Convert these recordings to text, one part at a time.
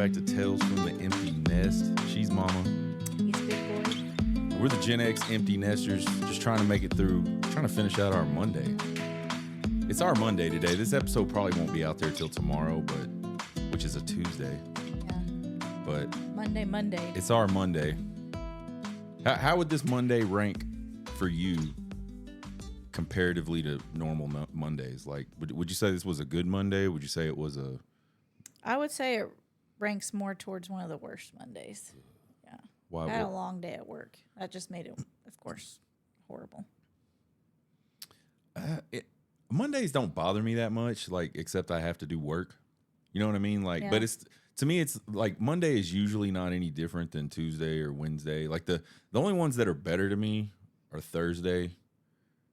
back to Tales from the Empty Nest. She's Mama. He's big boy. We're the Gen X empty nesters, just trying to make it through, trying to finish out our Monday. It's our Monday today. This episode probably won't be out there till tomorrow, which is a Tuesday. Yeah. But Monday. it's our Monday. How would this Monday rank for you comparatively to normal Mondays? Like, would you say this was a good Monday? Would you say it was a... I would say it ranks more towards one of the worst Mondays. Yeah. Why? I had a long day at work. That just made it, of course, horrible. Mondays don't bother me that much, like, except I have to do work. You know what I mean? Like, Yeah. but to me, it's like Monday is usually not any different than Tuesday or Wednesday. Like the only ones that are better to me are Thursday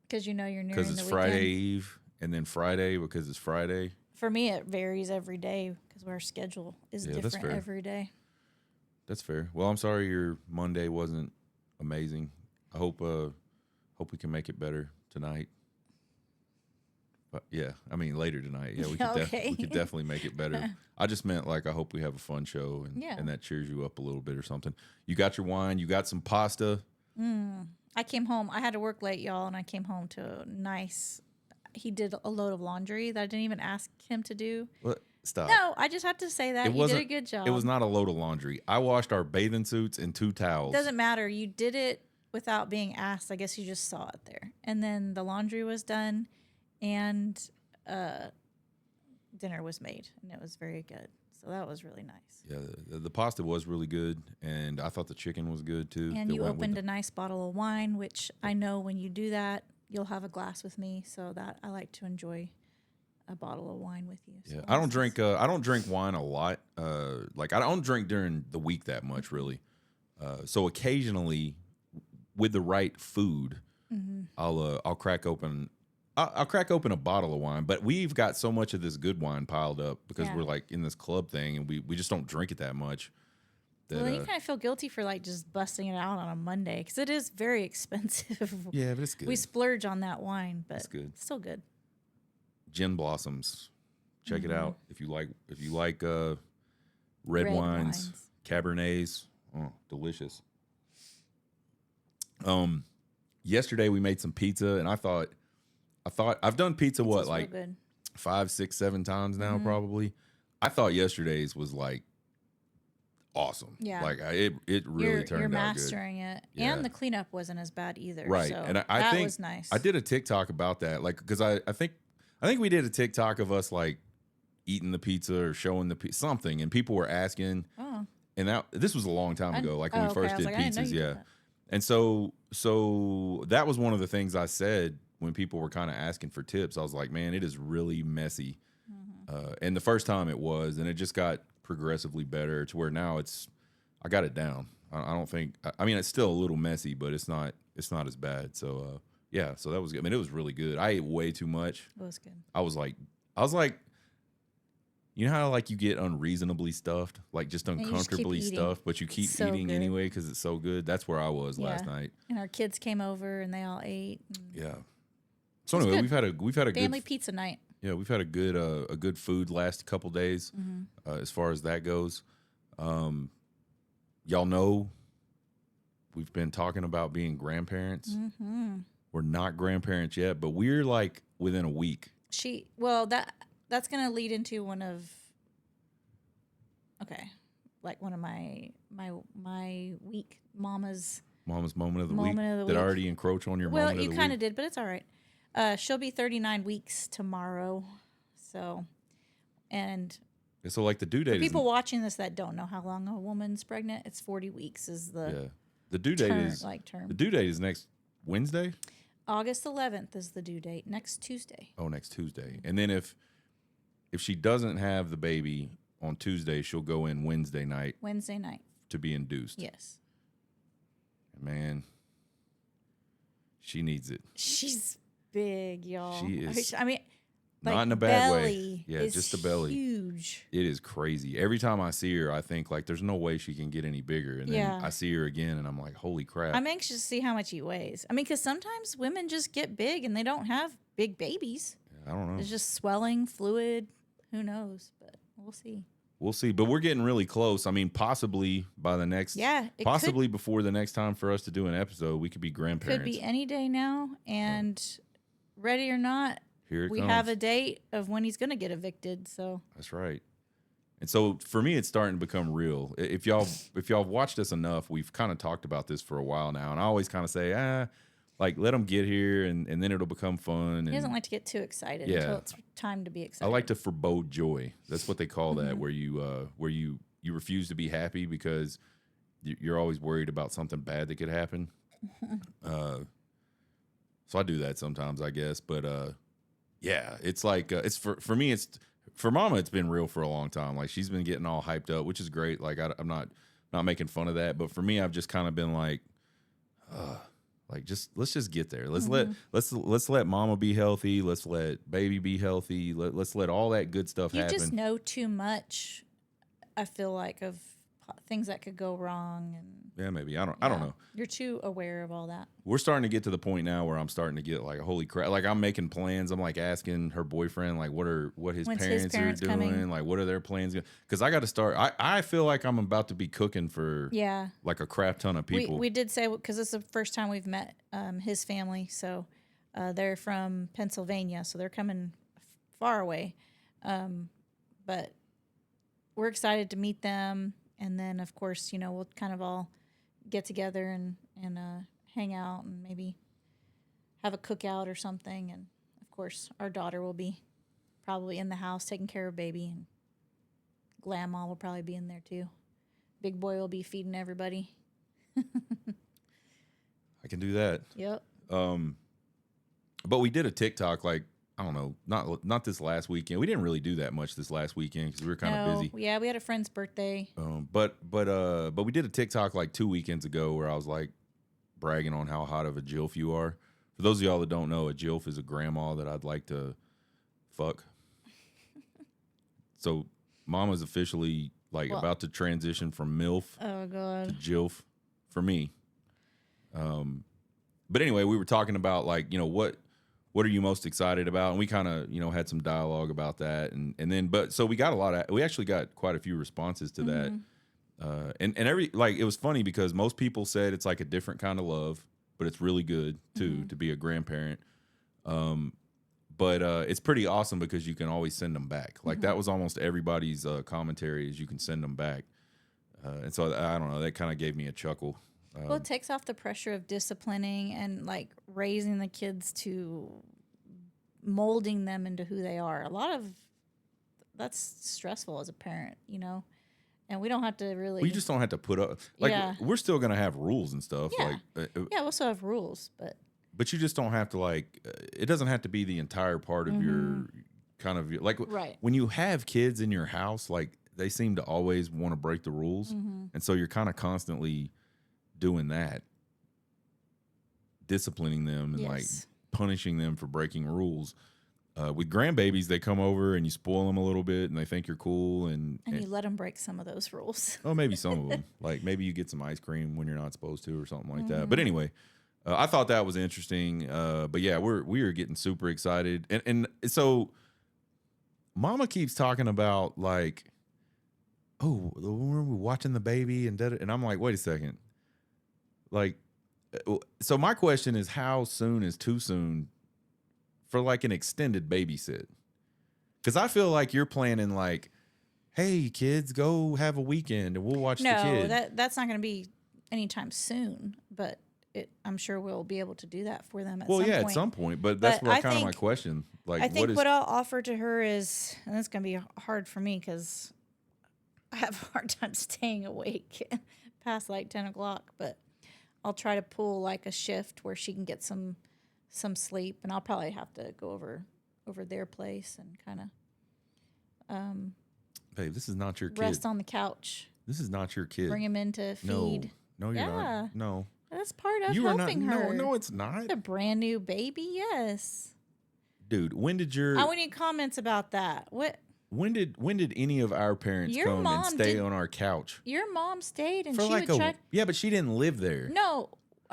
Because you know you're nearing because the it's weekend. Friday Eve, and then Friday because it's Friday. For me, it varies every day because our schedule is Yeah, that's different fair. every day. That's fair. Well, I'm sorry your Monday wasn't amazing. I hope we can make it better tonight. But yeah, I mean later tonight. Yeah, we could, Okay. we could definitely make it better. I just meant like I hope we have a fun show and that cheers you up a little bit or something. You got your wine. You got some pasta. I came home. I had to work late, y'all, and I came home to a nice. He did a load of laundry that I didn't even ask him to do. What? Stop. No, I just have to say that you did a good job. It was not a load of laundry. I washed our bathing suits and 2 towels. Doesn't matter. You did it without being asked. I guess you just saw it there. And then the laundry was done and dinner was made. And it was very good. So that was really nice. Yeah, the pasta was really good. And I thought the chicken was good too. And you opened a nice bottle of wine, which I know when you do that, you'll have a glass with me. So that I like to enjoy a bottle of wine with you. So Yeah, I don't drink wine a lot. Like I don't drink during the week that much, really. So occasionally, with the right food, I'll crack open. I'll crack open a bottle of wine. But we've got so much of this good wine piled up because we're like in this club thing, and we just don't drink it that much. Well, then you kind of feel guilty for like just busting it out on a Monday because it is very expensive. Yeah, but it's good. We splurge on that wine, but It's good. It's still good. Gin Blossoms. Check it out if you like red Red wines, wines. Cabernets. Oh, delicious. Yesterday we made some pizza, and I thought I've done pizza Pizza's real like good. 5, 6, 7 times now probably. I thought yesterday's was like awesome. Yeah. Like it really turned You're out good. mastering it, Yeah. and the cleanup wasn't as bad either. Right. So And I that think was nice. I did a TikTok about that, like, because I think we did a TikTok of us like eating the pizza or showing something, and people were asking. Oh, And this was a long time ago, like when we okay. first I was did like, I didn't know pizzas, you did yeah. that. And so that was one of the things I said when people were kind of asking for tips. I was like, man, it is really messy. And the first time it was, and it just got progressively better to where now I got it down. I don't think, I mean, it's still a little messy, but it's not as bad. So, yeah, so that was good. I mean, it was really good. I ate way too much. It was good. I was like, you know how like you get unreasonably stuffed, like just you just keep uncomfortably eating. stuffed, but you keep So eating good. anyway because it's so good. That's where I was last Yeah. night. And our kids came over and they all ate. Yeah. So It's anyway, good. we've had a Family good pizza night. yeah we've had a good food last couple days as far as that goes. Y'all know we've been talking about being grandparents. We're not grandparents yet, but we're like within a week. That's gonna lead into one of my week mama's Mama's moment of the Moment week of the that week. already encroach on your well moment of you the kind week. of did, but it's all right. She'll be 39 weeks tomorrow, so and So like the due date people watching this that don't know how long a woman's pregnant, it's 40 weeks is the the due date term, is term. the due date is next Wednesday. August 11th is the due date, next Tuesday. Oh, next Tuesday. And then if she doesn't have the baby on Tuesday, she'll go in Wednesday night to be induced. Yes. Man, she needs it. She's big, y'all. She is. I mean, Not in a bad way. belly Yeah, is just the belly. Huge. It is crazy. Every time I see her, I think like there's no way she can get any bigger. And then Yeah. I see her again and I'm like, holy crap. I'm anxious to see how much he weighs. I mean, because sometimes women just get big and they don't have big babies. I don't know. It's just swelling, fluid. Who knows? But we'll see. we'll see. But we're getting really close. I mean, possibly by the next, Yeah, it possibly before the next time for us to do an episode, we could be grandparents. could be any day now. And ready or not, Here it we comes. have a date of when he's going to get evicted. So That's right. And so for me, it's starting to become real. If y'all watched us enough, we've kind of talked about this for a while now. And I always kind of say, like, let them get here and then it'll become fun. he And doesn't like to get too excited Yeah. until it's time to be I excited. like to forebode joy. That's what they call that, where you refuse to be happy because you're always worried about something bad that could happen. So I do that sometimes, I guess. But yeah, it's like it's for me. It's for Mama. It's been real for a long time. Like she's been getting all hyped up, which is great. Like I'm not making fun of that. But for me, I've just kind of been like let's just get there. Let's let Mama be healthy. Let's let baby be healthy. Let's let all that good stuff you happen. just know too much, I feel like, of things that could go wrong. And Yeah, maybe. I don't know. You're too aware of all that. We're starting to get to the point now where I'm starting to get like, holy crap. Like I'm making plans. I'm like asking her boyfriend, like what his When's parents, his parents are doing. coming? Like what are their plans? Because I got to start. I feel like I'm about to be cooking for Yeah. like a crap ton of people. We did say, because this is the first time we've met his family. So they're from Pennsylvania. So they're coming far away. But we're excited to meet them. And then, of course, we'll kind of all get together and hang out and maybe have a cookout or something. And, of course, our daughter will be probably in the house taking care of baby. And Grandma will probably be in there, too. Big boy will be feeding everybody. I can do that. Yep. But we did a TikTok, like, I don't know, not this last weekend. We didn't really do that much this last weekend because we were kind of busy. Yeah, we had a friend's birthday. But we did a TikTok like 2 weekends ago where I was like bragging on how hot of a GILF you are. For those of y'all that don't know, a GILF is a grandma that I'd like to fuck. So Mama's officially like about to transition from MILF Oh, God. to GILF for me. But anyway, we were talking about like, what are you most excited about? And we kind of, had some dialogue about that. And then, but so we actually got quite a few responses to that. And it was funny because most people said it's like a different kind of love, but it's really good too, to be a grandparent. But it's pretty awesome because you can always send them back. Like that was almost everybody's commentary is you can send them back. And so I don't know, that kind of gave me a chuckle. Well, it takes off the pressure of disciplining and like raising the kids to molding them into who they are. A lot of that's stressful as a parent, and we don't have to really. We just don't have to put up like we're still gonna have rules and stuff. Yeah. Like we also have rules, but you just don't have to like. It doesn't have to be the entire part of your kind of like Right. when you have kids in your house. Like they seem to always want to break the rules, and so you're kind of constantly doing that, disciplining them and like punishing them for breaking rules. With grandbabies, they come over and you spoil them a little bit and they think you're cool. And you let them break some of those rules. Oh, maybe some of them. Like maybe you get some ice cream when you're not supposed to or something like that. But anyway, I thought that was interesting. But yeah, we are getting super excited. And so Mama keeps talking about like, oh, we're watching the baby and I'm like, wait a second. Like, so my question is, how soon is too soon for like an extended babysit? Because I feel like you're planning like, hey, kids, go have a weekend and we'll watch the kid. No, that's not going to be anytime soon, but I'm sure we'll be able to do that for them at some point. At some point, but that's kind of my question. Like, I think what I'll offer to her is, and it's going to be hard for me because I have a hard time staying awake past like 10 o'clock, but I'll try to pull like a shift where she can get some sleep, and I'll probably have to go over their place and kind of babe, this is not your kid. Rest on the couch. This is not your kid. Bring him in to feed. No, you're not. No. That's part of You are helping not, her. No, it's not. It's a brand new baby, yes. Dude, when did your I need comments about that. When did any of our parents Your come and mom stay on our couch? Your mom stayed and For she like would check. Yeah, but she didn't live there. No,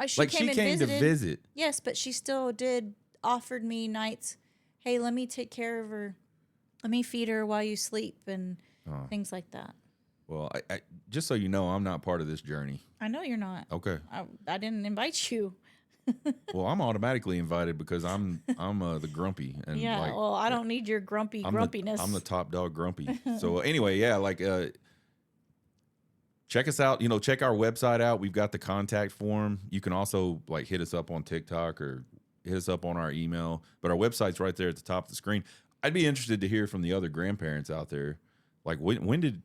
she came to visit. Yes, but she still offered me nights. Hey, let me take care of her. Let me feed her while you sleep, and things like that. Well, I just so you know, I'm not part of this journey. I know you're not. Okay. I didn't invite you. Well, I'm automatically invited because I'm the grumpy and Yeah, like well, I don't need your grumpiness. I'm the top dog grumpy. So anyway, yeah, like check us out. Check our website out. We've got the contact form. You can also like hit us up on TikTok or hit us up on our email. But our website's right there at the top of the screen. I'd be interested to hear from the other grandparents out there. Like what did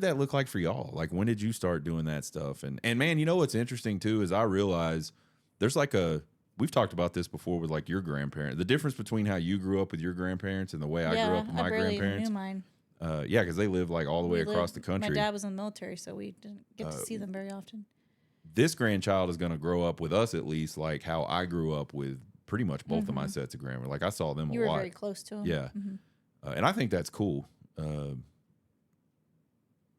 that look like for y'all? Like when did you start doing that stuff? And man, what's interesting too is I realize there's like we've talked about this before with like your grandparents. The difference between how you grew up with your grandparents and the way I grew up with my barely grandparents. Knew mine. Yeah, because they live like all the way across the country. My dad was in the military, so we didn't get to see them very often. This grandchild is going to grow up with us at least like how I grew up with pretty much both of my sets of grandma. Like I saw them a lot. You were very close to them. Yeah. And I think that's cool. I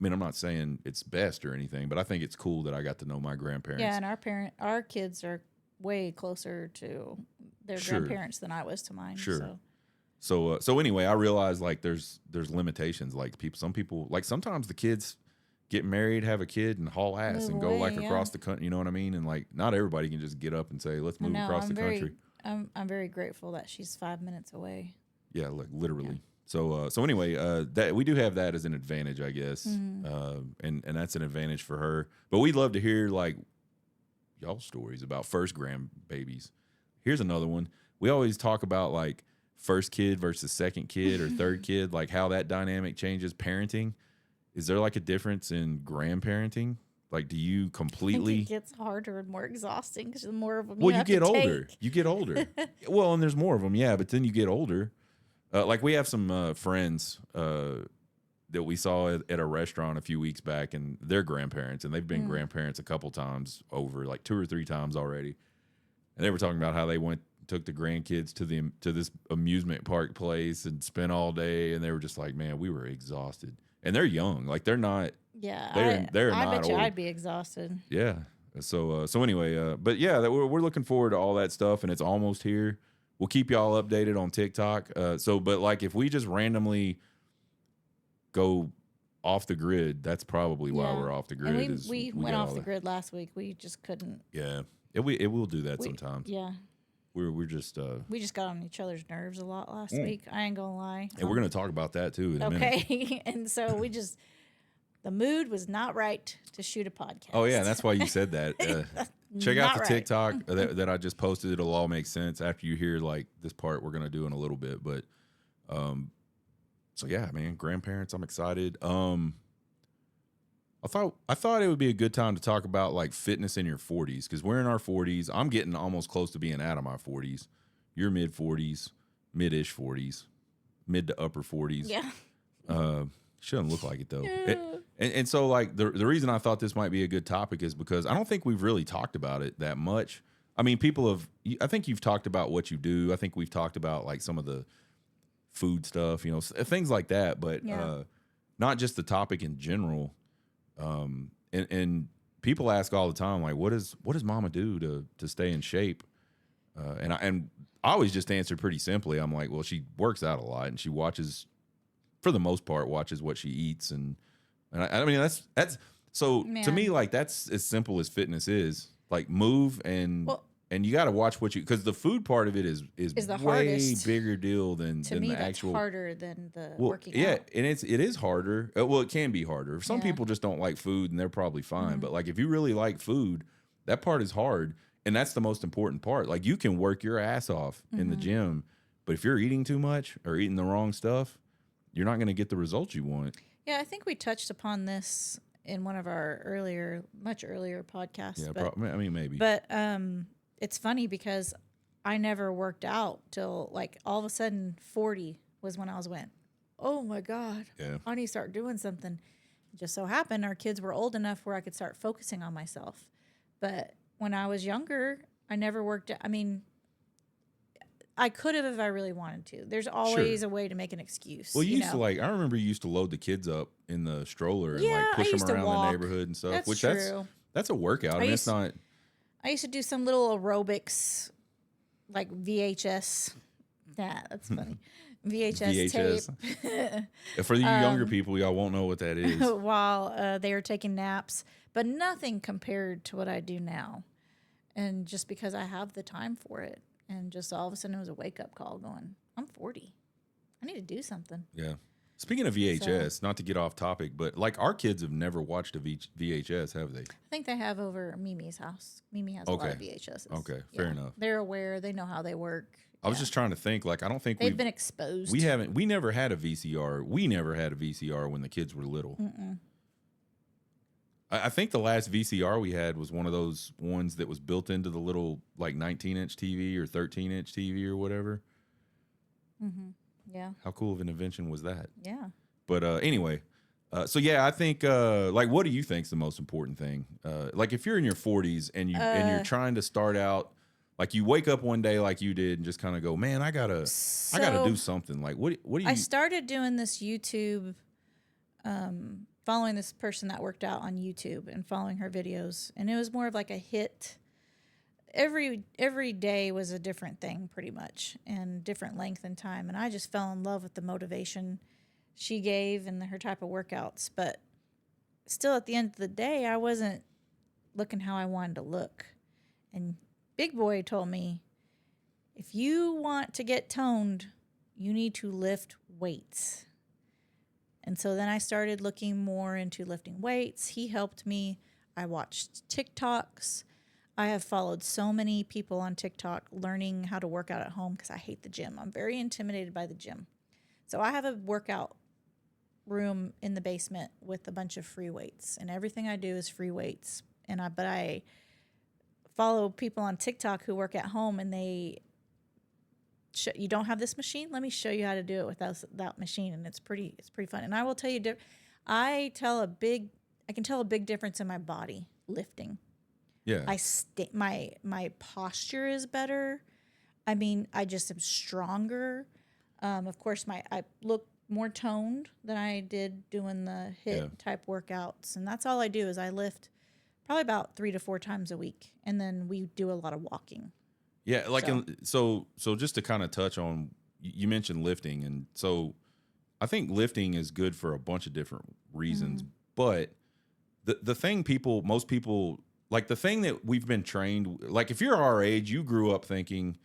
mean, I'm not saying it's best or anything, but I think it's cool that I got to know my grandparents. Yeah, and our kids are way closer to their grandparents than I was to mine. Sure. So anyway, I realized like there's limitations. Like some people, like sometimes the kids get married, have a kid, and haul ass and go like across the country. You know what I mean? And like not everybody can just get up and say, "Let's move across the country." I'm very grateful that she's 5 minutes away. Yeah, like literally. Yeah. So anyway, that we do have that as an advantage, I guess, and that's an advantage for her. But we'd love to hear like y'all stories about first grandbabies. Here's another one. We always talk about like first kid versus second kid or third kid, like how that dynamic changes parenting. Is there like a difference in grandparenting? Like, do you completely? I think it gets harder and more exhausting because the more of them you get older. You get older. Well, and there's more of them, yeah. But then you get older. Like we have some friends that we saw at a restaurant a few weeks back, and they're grandparents, and they've been grandparents a couple times over, like 2 or 3 times already. And they were talking about how they took the grandkids to this amusement park place and spent all day, and they were just like, man, we were exhausted. And they're young, like they're not. Yeah, they're I not bet you old. I'd be exhausted. Yeah. So anyway, but yeah, we're looking forward to all that stuff, and it's almost here. We'll keep y'all updated on TikTok. But like if we just randomly go off the grid, that's probably why we're off the grid. And we went off the grid last week. We just couldn't. Yeah, it will do that sometimes. Yeah. We're just we just got on each other's nerves a lot last week. I ain't gonna lie. And we're gonna talk about that too in a minute. Okay. And so the mood was not right to shoot a podcast. Oh yeah, that's why you said that. Check out the TikTok that I just posted. It'll all make sense after you hear like this part we're gonna do in a little bit. But so yeah, man, grandparents, I'm excited. I thought it would be a good time to talk about like fitness in your 40s, because we're in our 40s. I'm getting almost close to being out of my 40s. You're mid 40s, mid-ish 40s, mid to upper 40s. Yeah. Shouldn't look like it though. Yeah. And so like the reason I thought this might be a good topic is because I don't think we've really talked about it that much. I mean, I think you've talked about what you do. I think we've talked about like some of the food stuff, things like that, but not just the topic in general. And people ask all the time, like, what does mama do to stay in shape? And I always just answer pretty simply. I'm like, well, she works out a lot and she watches, for the most part, watches what she eats. And I mean, that's so to me, like, that's as simple as fitness is. Like move and you got to watch what because the food part of it is the way hardest. bigger deal than To me, the that's actual harder than the working yeah, out. and it is harder. Well, it can be harder. Some people just don't like food, and they're probably fine. But like if you really like food, that part is hard, and that's the most important part. Like you can work your ass off in the gym, but if you're eating too much or eating the wrong stuff, you're not going to get the results you want. Yeah, I think we touched upon this in one of our much earlier podcasts. Yeah, I mean maybe. But it's funny because I never worked out till like all of a sudden 40 was when I went, oh my God, I need to start doing something. It just so happened our kids were old enough where I could start focusing on myself. But when I was younger, I never worked out. I mean, I could have if I really wanted to. There's always a way to make an excuse. Well, I remember you used to load the kids up in the stroller and like push them around the neighborhood and stuff. That's true. That's a workout. I mean, it's not. I used to do some little aerobics, like VHS. Nah, that's funny. VHS tape For you younger people, y'all won't know what that is. while they were taking naps, but nothing compared to what I do now. And just because I have the time for it, and just all of a sudden it was a wake up call going, I'm 40. I need to do something. Yeah. Speaking of VHS, not to get off topic, but like our kids have never watched a VHS, have they? I think they have over Mimi's house. Mimi has a lot of VHSs. Okay, fair enough. They're aware. They know how they work. I was just trying to think. Like, I don't think they've been exposed. We never had a VCR. We never had a VCR when the kids were little. I think the last VCR we had was one of those ones that was built into the little like 19-inch TV or 13-inch TV or whatever. Yeah. How cool of an invention was that? Yeah. But anyway, so yeah, I think like, what do you think's the most important thing? Like, if you're in your 40s and you're trying to start out, like, you wake up one day like you did and just kind of go, man, I gotta do something. Like, what do you? I started doing this YouTube, following this person that worked out on YouTube and following her videos, and it was more of like a hit. Every day was a different thing, pretty much, and different length and time. And I just fell in love with the motivation she gave and her type of workouts. But still, at the end of the day, I wasn't looking how I wanted to look. And Big Boy told me, if you want to get toned, you need to lift weights. And so then I started looking more into lifting weights. He helped me. I watched TikToks. I have followed so many people on TikTok learning how to work out at home because I hate the gym. I'm very intimidated by the gym. So I have a workout room in the basement with a bunch of free weights, and everything I do is free weights. But I follow people on TikTok who work at home, and you don't have this machine? Let me show you how to do it without that machine, and it's pretty fun. And I will tell you, I can tell a big difference in my body lifting. Yeah. My posture is better. I mean, I just am stronger. Of course, I look more toned than I did doing the HIIT type workouts, and that's all I do is I lift probably about 3 to 4 times a week, and then we do a lot of walking. Yeah, like so just to kind of touch on, you mentioned lifting, and so I think lifting is good for a bunch of different reasons, but the thing most people. Like, the thing that we've been trained, like, if you're our age, you grew up thinking,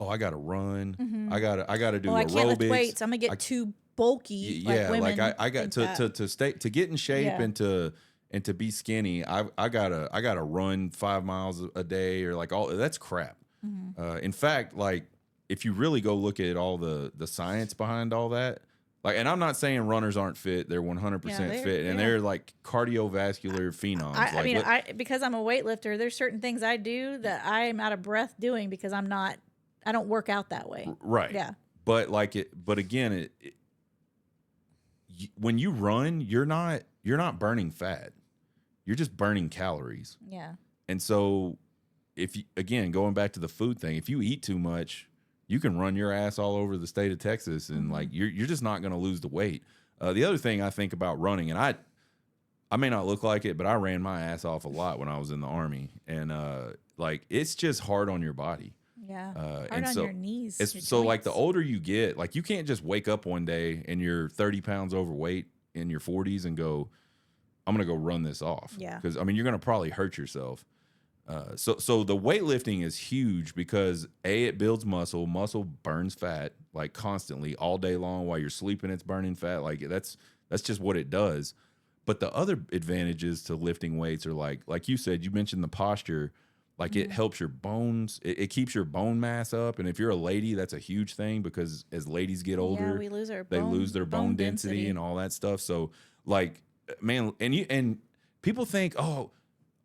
oh, I got to run. I got to do aerobics. I can't lift weights. I'm going to get too bulky. Yeah, like women I got to get in shape and to be skinny. I gotta run 5 miles a day, or like all that's crap. In fact, like, if you really go look at all the science behind all that, like, and I'm not saying runners aren't fit; they're 100% fit, and they're like cardiovascular phenoms. Because I'm a weightlifter, there's certain things I do that I am out of breath doing because I don't work out that way. Right. Yeah. But again, when you run, you're not burning fat, you're just burning calories. Yeah. And so, going back to the food thing, if you eat too much, you can run your ass all over the state of Texas, and like you're just not going to lose the weight. The other thing I think about running, and I may not look like it, but I ran my ass off a lot when I was in the Army, and like, it's just hard on your body. Yeah, hard on your knees. So like, the older you get, like, you can't just wake up one day and you're 30 pounds overweight in your 40s and go, I'm going to go run this off. Yeah, because I mean, you're going to probably hurt yourself. So the weightlifting is huge because it builds muscle. Muscle burns fat like constantly all day long while you're sleeping. It's burning fat. Like, that's just what it does. But the other advantages to lifting weights are like you said, you mentioned the posture. Like, it helps your bones. It keeps your bone mass up. And if you're a lady, that's a huge thing because as ladies get older, they lose their bone density and all that stuff. So, like, man, and people think, oh,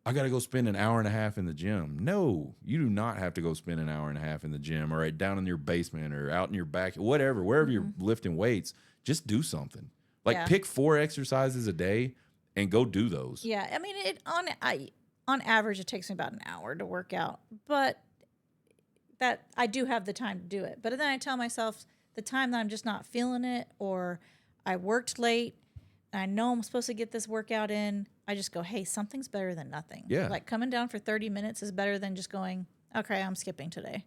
I got to go spend an hour and a half in the gym. No, you do not have to go spend an hour and a half in the gym, or down in your basement or out in your back, wherever you're lifting weights. Just do something. Like, pick 4 exercises a day and go do those. Yeah, I mean, on average, it takes me about an hour to work out, but that I do have the time to do it. But then I tell myself the time that I'm just not feeling it, or I worked late, and I know I'm supposed to get this workout in, I just go, hey, something's better than nothing. Yeah. Like, coming down for 30 minutes is better than just going, okay, I'm skipping today.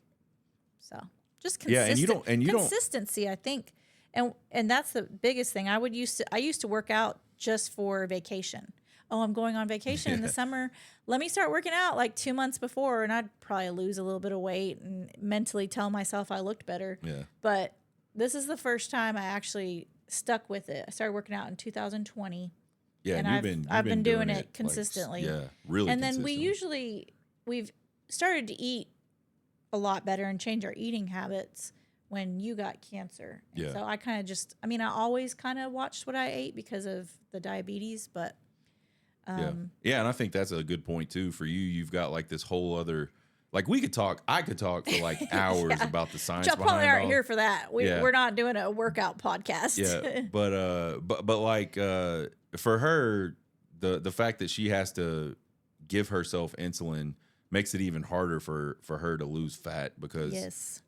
So just consistency, I think, And that's the biggest thing. I used to work out just for vacation. Oh, I'm going on vacation in the summer. Let me start working out like 2 months before, and I'd probably lose a little bit of weight and mentally tell myself I looked better. Yeah. But this is the first time I actually stuck with it. I started working out in 2020. Yeah, and and I've been doing it like, consistently. really. And then consistently. we've started to eat a lot better and change our eating habits when you got cancer. And Yeah. so I kind of I always kind of watched what I ate because of the diabetes, but yeah, and I think that's a good point too for you. You've got like this whole other, like I could talk for like hours Yeah. about the science y'all probably behind aren't all. here for that. Yeah. We're not doing a workout podcast. Yeah, but like for her, the fact that she has to give herself insulin makes it even harder for her to lose fat because Yes.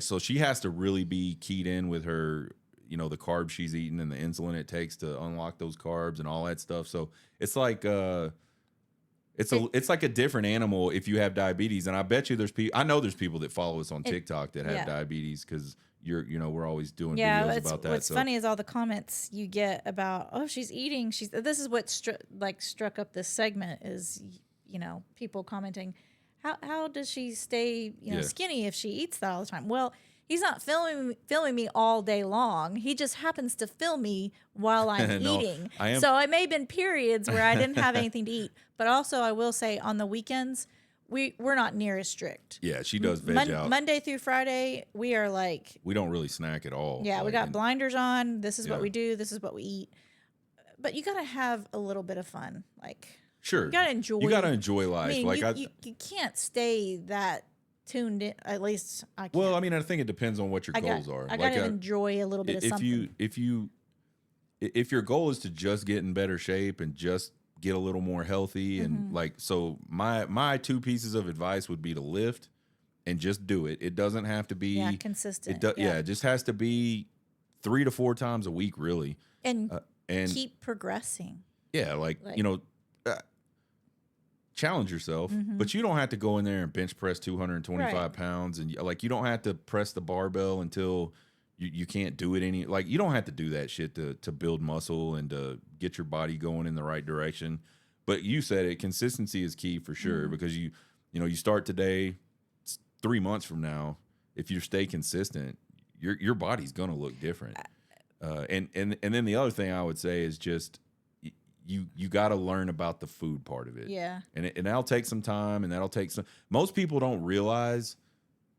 so she has to really be keyed in with her, the carbs she's eating and the insulin it takes to unlock those carbs and all that stuff. So it's like it's like a different animal if you have diabetes. And I bet you I know there's people that follow us on TikTok that have diabetes because we're always doing videos about that. What's funny is all the comments you get about, oh, she's eating. This is what struck up this segment is, people commenting, how does she stay, skinny if she eats that all the time? Well, he's not filming me all day long. He just happens to film me while I'm No, eating. I am- So it may have been periods where I didn't have anything to eat. But also I will say on the weekends, we're not near as strict. Yeah, she does veg out. Monday through Friday, we are like, We don't really snack at all. yeah, we got blinders on. This is Yeah. what we do. This is what we eat. But you got to have a little bit of fun. Like, Sure. you got to enjoy. You got to enjoy life. I mean, like you can't stay that tuned in. At least I can't. Well, I mean, I think it depends on what your goals are. I got to enjoy a little bit of something. If your goal is to just get in better shape and just get a little more healthy Mm-hmm. and so my two pieces of advice would be to lift and just do it. It doesn't have to be consistent. It just has to be 3 to 4 times a week, really. And And keep progressing. yeah, challenge yourself, but you don't have to go in there and bench press 225 Right. pounds and you don't have to press the barbell until you can't do it you don't have to do that shit to build muscle and to get your body going in the right direction. But you said it, consistency is key for sure because you start today, 3 months from now, if you stay consistent, your body's gonna look different. And then the other thing I would say is just you got to learn about the food part of it. Yeah. And that'll take some time, and that'll take some. Most people don't realize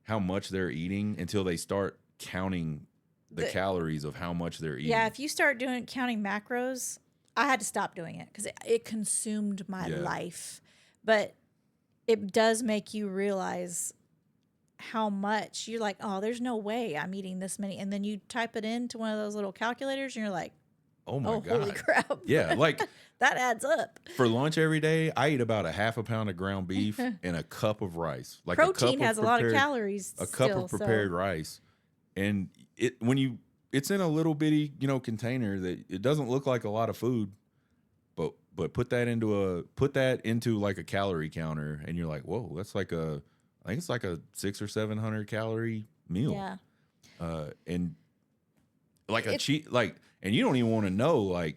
how much they're eating until they start counting the calories of how much they're eating. Yeah, if you start counting macros, I had to stop doing it because it consumed my life. But it does make you realize how much you're like, oh, there's no way I'm eating this many. And then you type it into one of those little calculators and you're like, Oh my God. holy crap. Yeah, like that adds up. for lunch every day, I eat about a half a pound of ground beef and a cup of rice. Like Protein has a lot of prepared- calories. A cup still, of prepared rice, and it's in a little bitty container that it doesn't look like a lot of food, but put that into like a calorie counter, and you're like, whoa, that's I think it's like a 600 or 700 calorie meal. Yeah. And like and you don't even want to know like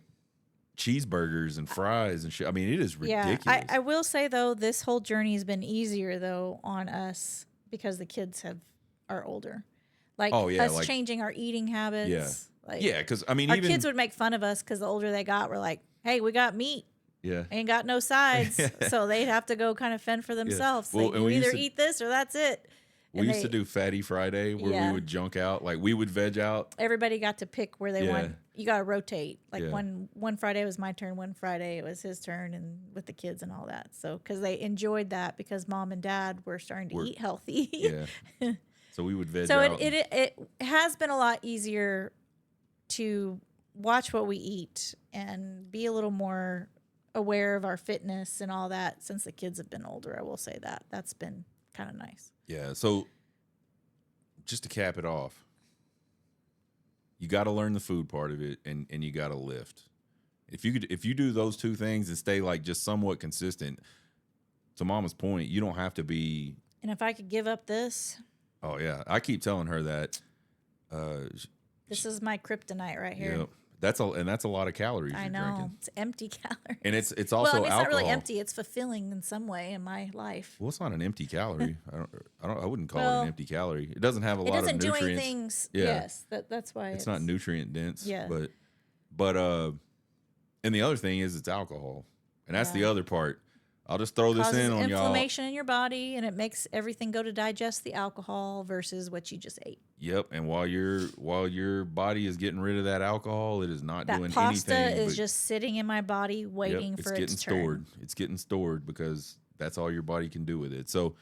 cheeseburgers and fries and shit. I mean, it is ridiculous. Yeah, I will say though, this whole journey has been easier though on us because the kids are older. Like us changing our eating habits. Yeah. Like, yeah, because I mean, our even kids would make fun of us because the older they got, we're like, hey, we got meat. yeah. Ain't got no sides. So they'd have to go kind of fend for themselves. Well, Like, and you we either used to- eat this or that's it. We And used to do Fatty Friday where Yeah. we would junk out. Like we would veg out. Everybody got to pick where they Yeah. want. You got to rotate. Like Yeah. one Friday was my turn, one Friday it was his turn, and with the kids and all that. So because they enjoyed that because mom and dad were starting to eat healthy. Yeah. So we would veg So out. it has been a lot easier to watch what we eat and be a little more aware of our fitness and all that since the kids have been older. I will say that's been kind of nice. Yeah. So just to cap it off, you got to learn the food part of it, and you got to lift. If you do those two things and stay like just somewhat consistent, to Mama's point, you don't have to be. And if I could give up this, Oh yeah, I keep telling her that. This is my kryptonite right here. Yep. That's a lot of calories I you're know. drinking. It's empty calories. And it's Well, also I mean, it's alcohol. not really empty. It's fulfilling in some way in my life. Well, it's not an empty calorie. I wouldn't call it Well, an empty calorie. It doesn't have a It lot of doesn't do nutrients. anything. Yeah. Yes, that's why It's not nutrient dense. Yeah. But and the other thing is it's alcohol. And that's the Yeah. other part. I'll just throw this causes in on y'all. inflammation in your body, and it makes everything go to digest the alcohol versus what you just ate. Yep. And while your body is getting rid of that alcohol, it is not That doing pasta anything. is but- just sitting in my body waiting Yep, for it's its getting turn. stored. It's getting stored because that's all your body can do with it. So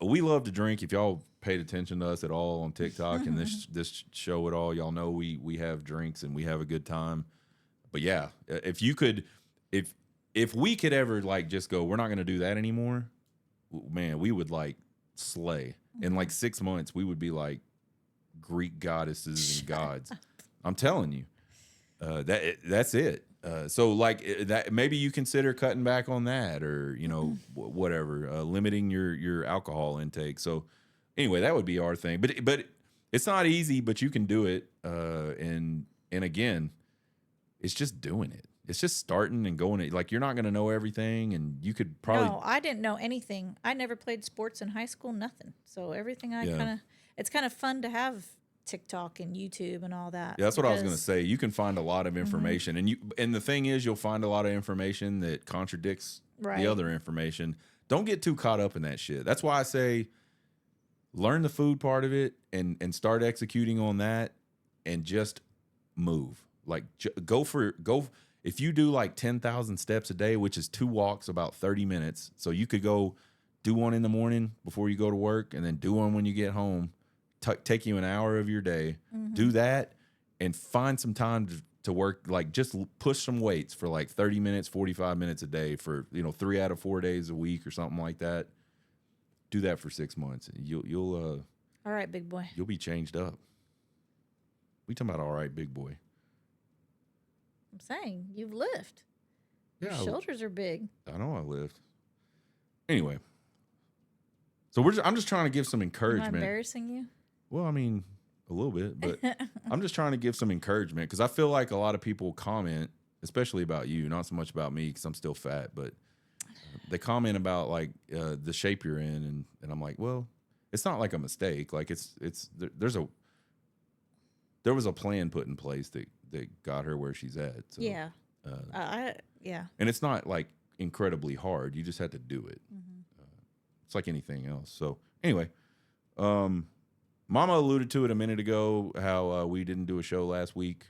we love to drink. If y'all paid attention to us at all on TikTok and this show at all, y'all know we have drinks and we have a good time. But yeah, if you could, if we could ever like just go, we're not going to do that anymore, man, we would like slay. In like 6 months, we would be like Greek goddesses and gods. I'm telling you, that's it. So like that, maybe you consider cutting back on that, or whatever, limiting your alcohol intake. So anyway, that would be our thing. But it's not easy, but you can do it. And again, it's just doing it. It's just starting and going. Like you're not going to know everything, and you could probably. No, I didn't know anything. I never played sports in high school, nothing. So everything it's kind of fun to have TikTok and YouTube and all that. Yeah, that's what I was going to because- say. You can find a lot of information, and the thing is, you'll find a lot of information that contradicts Right. the other information. Don't get too caught up in that shit. That's why I say, learn the food part of it and start executing on that, and just move. Like go. If you do like 10,000 steps a day, which is 2 walks, about 30 minutes, so you could go do one in the morning before you go to work, and then do one when you get home. Take you an hour of your day. Do that, and find some time to work. Like just push some weights for like 30 minutes, 45 minutes a day for 3 out of 4 days a week or something like that. Do that for 6 months. You'll All right, big boy. you'll be changed up. We talking about all right, big boy. I'm saying you've lived. Your Yeah, shoulders are big. I know I lived. Anyway, so I'm just trying to give some Am I encouragement. embarrassing you? Well, I mean, a little bit, but I'm just trying to give some encouragement because I feel like a lot of people comment, especially about you, not so much about me because I'm still fat, but they comment about like the shape you're in, and I'm like, well, it's not like a mistake. Like there was a plan put in place that got her where she's at. So, Yeah. Yeah. and it's not like incredibly hard. You just had to do it. It's like anything else. So anyway, Mama alluded to it a minute ago, how we didn't do a show last week.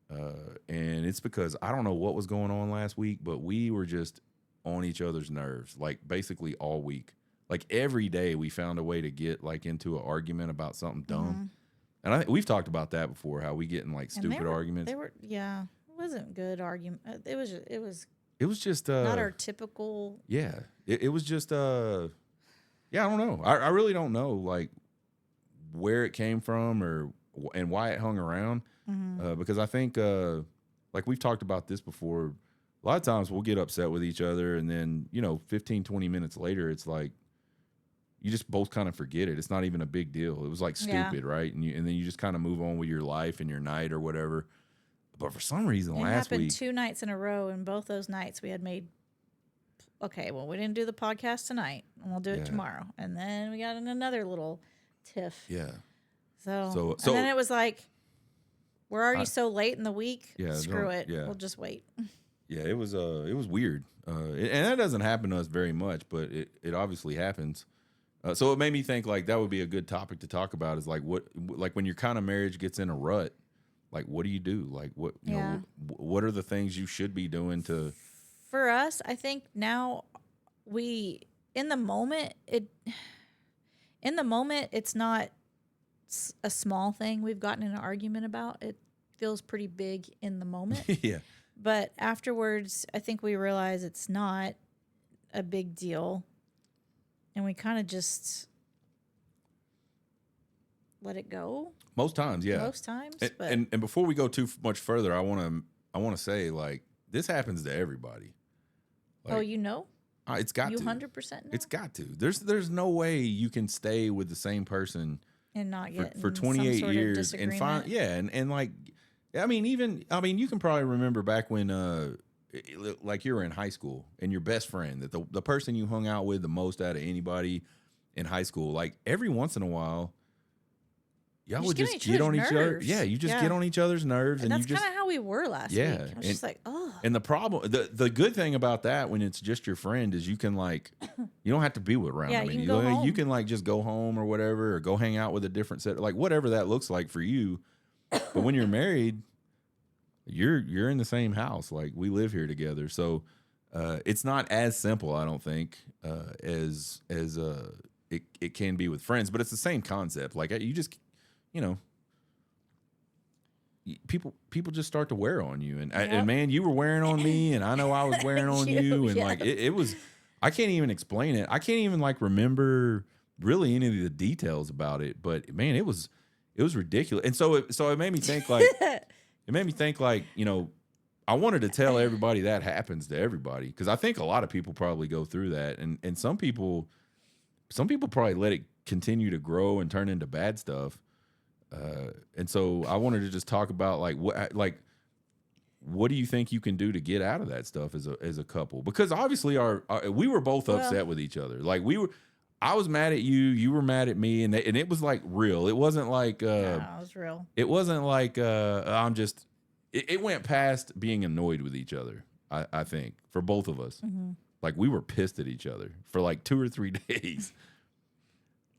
And it's because I don't know what was going on last week, but we were just on each other's nerves, like basically all week. Like every day we found a way to get like into an argument about something dumb. And we've talked about that before, how we get in like And they stupid were- arguments. They were, yeah. It wasn't good argument. It was It was just not our typical. yeah. It was just yeah, I don't know. I really don't know like where it came from and why it hung around. Because I think like we've talked about this before. A lot of times we'll get upset with each other, and then 15, 20 minutes later, it's like you just both kind of forget it. It's not even a big deal. It was like Yeah. stupid, right? And then you just kind of move on with your life and your night or whatever. But for some reason, It last happened week, 2 nights in a row, and both those nights we had made. Okay, well, we didn't do the podcast tonight, and we'll do it Yeah. tomorrow. And then we got in another little tiff. yeah, So So- and then it was like, we're already so late in the week. Yeah, Screw don't- it. yeah. We'll just wait. yeah, it was weird, and that doesn't happen to us very much, but it obviously happens. So it made me think like that would be a good topic to talk about. Is like like when your kind of marriage gets in a rut, like what do you do? Like what Yeah. what are the things you should be doing to? For us, I think now in the moment it's not a small thing we've gotten in an argument about. It feels pretty big in the moment. Yeah, But afterwards, I think we realize it's not a big deal. And we kind of just let it go most times, yeah. most times. And, But and before we go too much further, I want to say like this happens to everybody. oh, you know? It's got You to. 100% know? It's got to. There's no way you can stay with the same person and not get for in some 28 sort of years, and disagreement. and like, I mean, you can probably remember back when like you were in high school and your best friend, that the person you hung out with the most out of anybody in high school, like every once in a while, y'all would just get on each other. Yeah, you just get on each other's nerves, And and that's you kind just of how we were last week. I was just like, oh. And the problem, the good thing about that when it's just your friend is you can like, you don't have to be around Yeah, them. you can go home. You can like just go home or whatever, or go hang out with a different set, like whatever that looks like for you. But when you're married, you're in the same house. Like we live here together, so it's not as simple, I don't think, as it can be with friends. But it's the same concept. Like you just, you know. People just start to wear on you, and man, you were wearing on me, and I know I was wearing on you, and like it was, I can't even explain it. I can't even like remember really any of the details about it, but man, it was ridiculous. And so it made me think like you know, I wanted to tell everybody that happens to everybody, because I think a lot of people probably go through that, and some people probably let it continue to grow and turn into bad stuff. And so I wanted to just talk about like what do you think you can do to get out of that stuff as a couple? Because obviously we were both upset with each other. Like I was mad at you, you were mad at me, and it was like real. It wasn't like it was real. It wasn't like it went past being annoyed with each other. I think for both of us, like we were pissed at each other for like 2 or 3 days.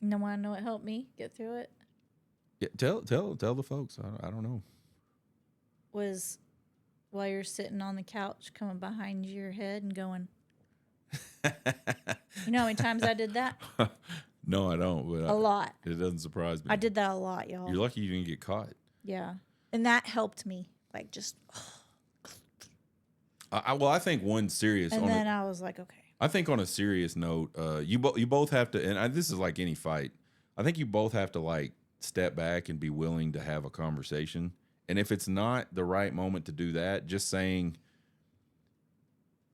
You know what helped me get through it? Yeah, tell the folks. I don't know. Was while you're sitting on the couch, coming behind your head and going. You know how many times I did that? No, I don't. But a lot. It doesn't surprise me. I did that a lot, y'all. You're lucky you didn't get caught. Yeah, and that helped me. Like just. I think one serious. And then I was like, okay. I think on a serious note, you both have to, and this is like any fight. I think you both have to like step back and be willing to have a conversation. And if it's not the right moment to do that, just saying,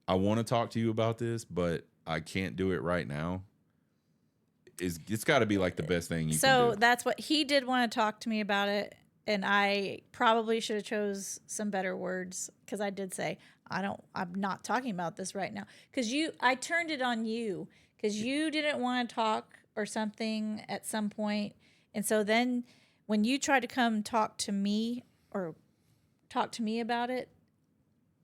I want to talk to you about this, but I can't do it right now. It's got to be like the best thing you can do. So that's what he did want to talk to me about it. And I probably should have chose some better words, because I did say, I'm not talking about this right now. Because I turned it on you because you didn't want to talk or something at some point. And so then when you tried to come talk to me about it,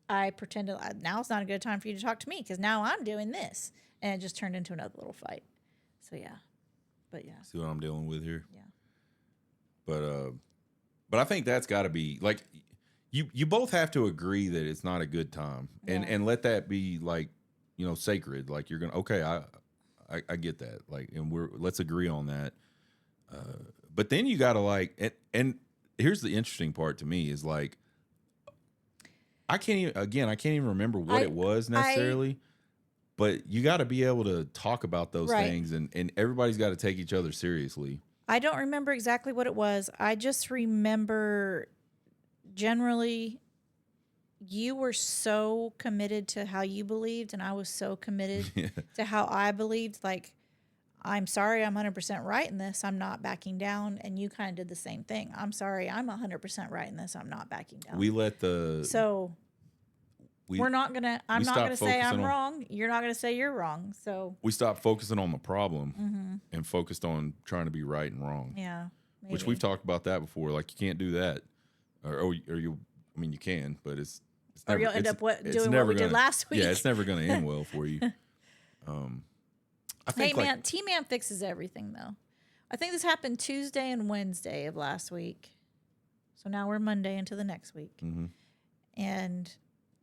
I pretended now it's not a good time for you to talk to me because now I'm doing this. And it just turned into another little fight. So, yeah. But, yeah. See what I'm dealing with here? Yeah. But I think that's got to be, like, you both have to agree that it's not a good time. And let that be, like, you know, sacred. Like, you're going to, okay, I get that. Like, and let's agree on that. But then you got to like, and here's the interesting part to me is like, I can't even remember what it was necessarily, but you got to be able to talk about those things, and everybody's got to take each other seriously. I don't remember exactly what it was. I just remember generally you were so committed to how you believed, and I was so committed to how I believed. Like, I'm sorry, I'm 100% right in this. I'm not backing down. And you kind of did the same thing. I'm sorry, I'm 100% right in this. I'm not backing down. We're not going to, I'm not going to say I'm wrong. You're not going to say you're wrong. So we stopped focusing on the problem and focused on trying to be right and wrong. Yeah. Maybe. Which we've talked about that before. Like, you can't do that. Or you, I mean, you can, but it's never, or you'll end up doing what we did last week. Yeah, it's never going to end well for you. I think man, T-Man fixes everything, though. I think this happened Tuesday and Wednesday of last week. So now we're Monday into the next week. Mm-hmm. And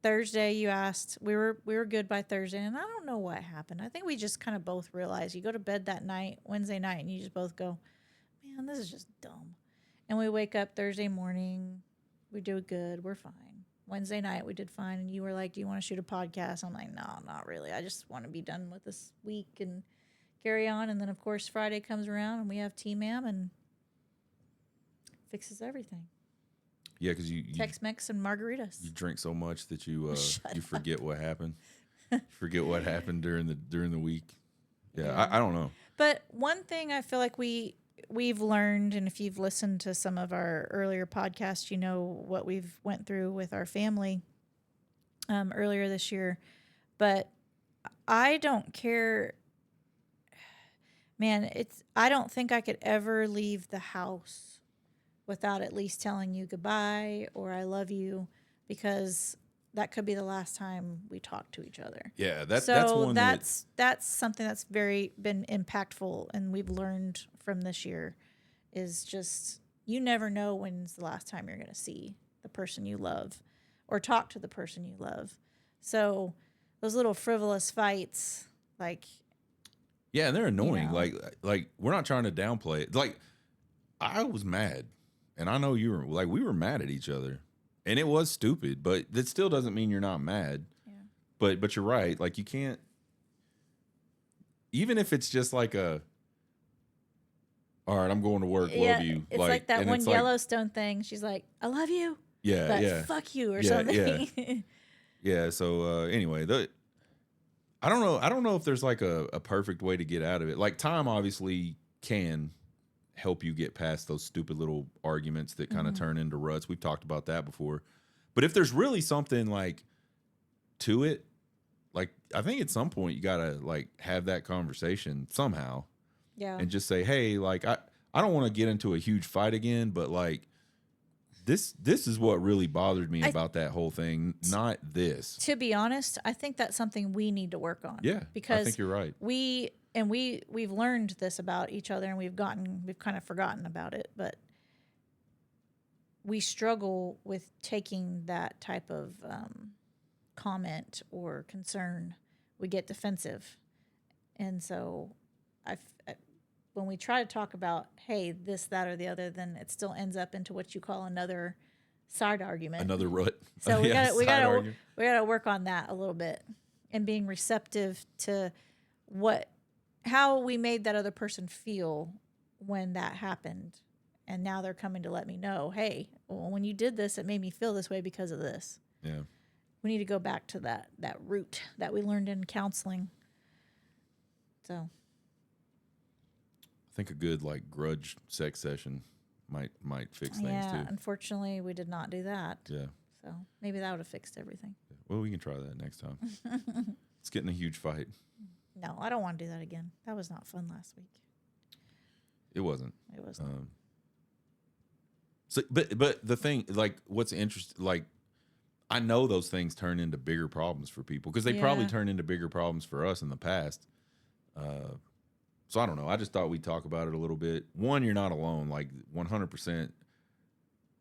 Thursday, you asked, we were good by Thursday, and I don't know what happened. I think we just kind of both realized you go to bed that night, Wednesday night, and you just both go, man, this is just dumb. And we wake up Thursday morning, we do good, we're fine. Wednesday night, we did fine, and you were like, do you want to shoot a podcast? I'm like, no, not really. I just want to be done with this week and carry on. And then, of course, Friday comes around, and we have T-Mam, and fixes everything. Yeah, because you Tex-Mex and margaritas. You drink so much that you forget what happened. Forget what happened during the week. Yeah. I don't know. But one thing I feel like we we've learned, and if you've listened to some of our earlier podcasts, you know what we've went through with our family earlier this year. But I don't care, man. I don't think I could ever leave the house without at least telling you goodbye or I love you, because that could be the last time we talk to each other. Yeah, that's So one that's something that's very been impactful, and we've learned from this year is just you never know when's the last time you're going to see the person you love or talk to the person you love. So those little frivolous fights, like, yeah, and they're annoying. know. Like we're not trying to downplay it. Like I was mad, and I know you were. Like we were mad at each other, and it was stupid. But that still doesn't mean you're not mad. yeah, But you're right. Like you can't. Even if it's just like a. All right, I'm going to work. yeah, Love you. it's like that and one it's like, Yellowstone thing. She's like, "I love you, yeah, but yeah, fuck you" or Yeah, something. yeah. So anyway, I don't know. I don't know if there's like a perfect way to get out of it. Like time obviously can help you get past those stupid little arguments that kind of turn into ruts. We've talked about that before. But if there's really something like to it, like I think at some point you gotta like have that conversation somehow Yeah. and just say, hey, like I don't want to get into a huge fight again, but like this is what really bothered me about that whole thing, not this. To be honest, I think that's something we need to work on. Yeah, because I think you're right. we've learned this about each other, and we've kind of forgotten about it, but we struggle with taking that type of comment or concern. We get defensive, and so when we try to talk about, hey, this, that, or the other, then it still ends up into what you call another side argument. Another rut. So we Yeah, gotta work on that a little bit, and being receptive to how we made that other person feel when that happened, and now they're coming to let me know, hey, well, when you did this, it made me feel this way because of this. Yeah. We need to go back to that root that we learned in counseling. So I think a good like grudge sex session might fix things yeah, too. unfortunately, we did not do that. Yeah. So maybe that would have fixed everything. Well, we can try that next time. It's getting a huge fight. No, I don't want to do that again. That was not fun last week. It wasn't. It was not. So, but the thing, like, what's interesting, like, I know those things turn into bigger problems for people because they probably Yeah. turned into bigger problems for us in the past. So I don't know. I just thought we'd talk about it a little bit. One, you're not alone. Like 100%.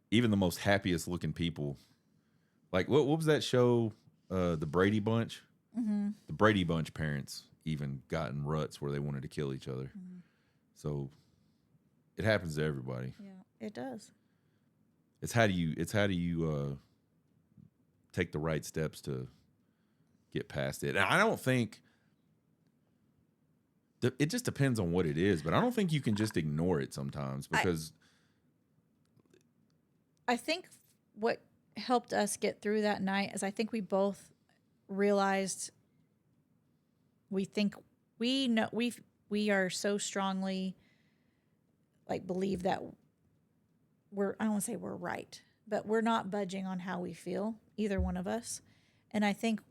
Even the most happiest looking people. Like what was that show? The Brady Bunch. Mm-hmm. The Brady Bunch parents even got in ruts where they wanted to kill each other. Mm-hmm. So it happens to everybody. Yeah, it does. It's how do you take the right steps to get past it. And I don't think it just depends on what it is, but I don't think you can just ignore it sometimes because I think what helped us get through that night is I think we both realized we are so strongly like believe that I don't want to say we're right, but we're not budging on how we feel, either one of us. And I think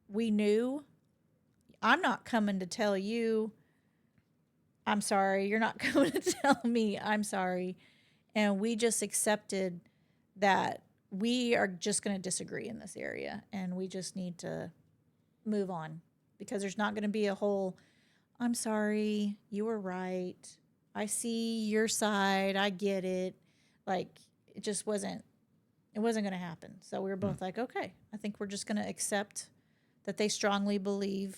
we knew I'm not coming to tell you I'm sorry. You're not coming to tell me I'm sorry. And we just accepted that we are just going to disagree in this area, and we just need to move on because there's not going to be a whole, I'm sorry, you were right. I see your side. I get it. Like it wasn't going to happen. So we were both like, okay, I think we're just going to accept that they strongly believe